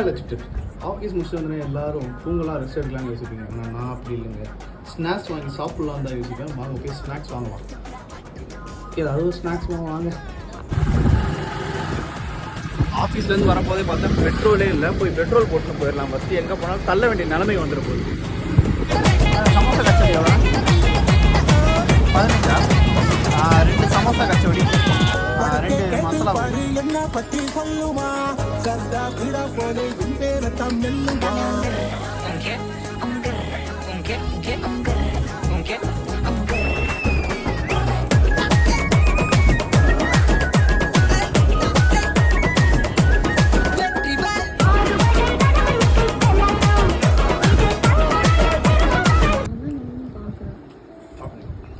வச்சுட்டு ஆஃபீஸ் முடிச்சுட்டு வந்து எல்லோரும் தூங்கலாம் ரெஸ்ட் எடுக்கலாம்னு யோசிப்பீங்க. ஆனால் நான் அப்படி இல்லைங்க. ஸ்நாக்ஸ் வாங்கி சாப்பிட்லாம் தான் யோசிப்பேன். வாங்க போய் ஸ்நாக்ஸ் வாங்கலாம். ஏதாவது ஒரு ஸ்நாக்ஸ் வாங்க. ஆஃபீஸ்லேருந்து வரும்போதே பார்த்தா பெட்ரோலே இல்லை. போய் பெட்ரோல் போட்டு போயிடலாம். ஃபஸ்ட்டு எங்கே போனாலும் தள்ள வேண்டிய நிலைமை வந்துட போகுது. சமோசா கச்சோடி எவ்வளோ? 15. 2 சமோசா கச்சோடி, 2 மசாலா.